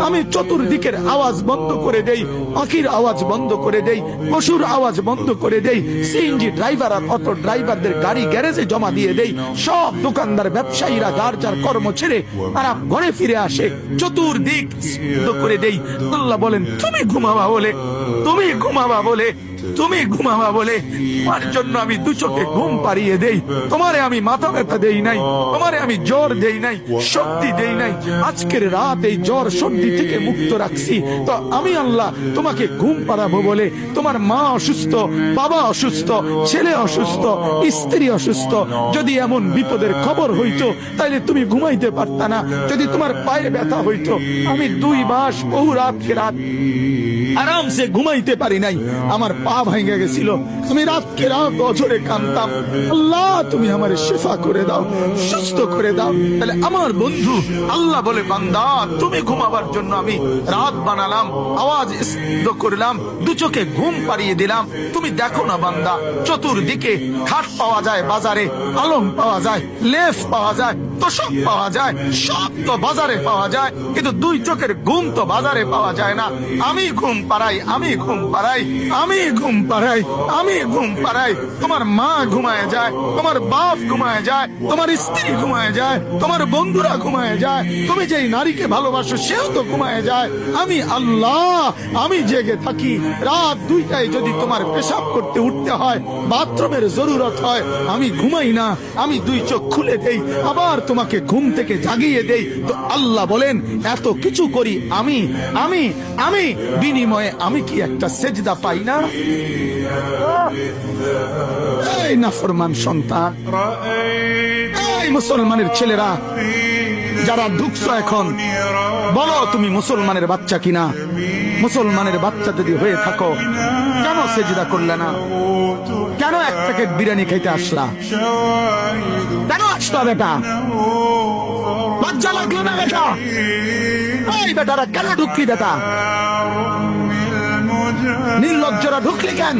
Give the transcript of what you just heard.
আমি চতুর্দিকের আওয়াজ বন্ধ করে দেই, পাখির আওয়াজ বন্ধ করে দেই, পশুর আওয়াজ বন্ধ করে দেই, সিএনজি ড্রাইভার আর অটো ড্রাইভারদের গাড়ি গ্যারেজে জমা দিয়ে দেই, সব দোকানদার ব্যবসায়ীরা যার যার কর্ম ছেড়ে তারা ঘরে ফিরে আসে, চতুর্দিক বন্ধ করে দেই। আল্লাহ বলেন তুমি ঘুমাবা বলে, তুমি ঘুমাবা বলে, তুমি ঘুমাবা বলে তোমার জন্য আমি দু চোখে ঘুম পাড়িয়ে দেই। তোমারে আমি মাথা ব্যথা দেই নাই, তোমারে আমি জ্বর দেই নাই, শক্তি দেই নাই। আজকের রাত এই জ্বর সর্দি থেকে মুক্ত রাখছি, তো আমি আল্লাহ তোমাকে ঘুম পাড়াবো বলে। তোমার মা অসুস্থ, বাবা অসুস্থ, ছেলে অসুস্থ, স্ত্রী অসুস্থ, যদি এমন বিপদের খবর হইতো তাইলে তুমি ঘুমাইতে পারতা না। যদি তোমার পায়ে ব্যথা হইতো, আমি 2 মাস বহু রাতকে রাত আরামসে ঘুমাইতে পারি নাই, আমার পা ভাঙে গেছিল, আমি রাতকে রাত অঝরে কাঁদতাম, আল্লাহ তুমি আমার শিফা করে দাও, সুস্থ করে দাও। তাহলে আমার বন্ধু আল্লাহ বলে বান্দা তুমি ঘুমাবার জন্য আমি রাত বানালাম, আওয়াজ স্তব্ধ করলাম, দু চোখে ঘুম পাড়িয়ে দিলাম। তুমি দেখো না বান্দা, চতুর্দিকে খাট পাওয়া যায় বাজারে, আলম পাওয়া যায়, লেফ পাওয়া যায়, তোষক পাওয়া যায়, সব তো বাজারে পাওয়া যায়, কিন্তু 2 চোখের ঘুম তো বাজারে পাওয়া যায় না। আমি ঘুম পাড়াই, আমি ঘুম পাড়াই, আমি ঘুম পাড়াই, আমি ঘুম পাড়াই। তোমার মা ঘুমায় যায়, তোমার বাপ ঘুমায় যায়, তোমার স্ত্রী ঘুমায় যায়, তোমার বন্ধুরা ঘুমায় যায়, তুমি যেই নারীকে ভালোবাসো সেও তো ঘুমায় যায়। আমি আল্লাহ আমি জেগে থাকি। রাত 2টায় যদি তোমার পেশাব করতে উঠতে হয়, বাথরুমের জরুরত হয়, আমি ঘুমাই না, আমি 2 চোখ খুলে দেই, আবার তোমাকে ঘুম থেকে জাগিয়ে দেই। তো আল্লাহ বলেন এত কিছু করি আমি, আমি আমি বিনিময়ে আমি কি একটা সেজদা পাই না? এই নাফরমান সন্তান, এই মুসলমানের ছেলেরা যারা ঢুকছো এখন, বলো তুমি মুসলমানের বাচ্চা কিনা? মুসলমানের বাচ্চা যদি হয়ে থাকো, কেন সেজদা করলে না? কেন 1 প্যাকেট বিরিয়ানি খাইতে আসলা? কেন আসলা বেটা? লজ্জা লাগলো না বেটা? এই বেটারা কেন ঢুকলি বেটা? নির্লজ্জরা ঢুকলি কেন?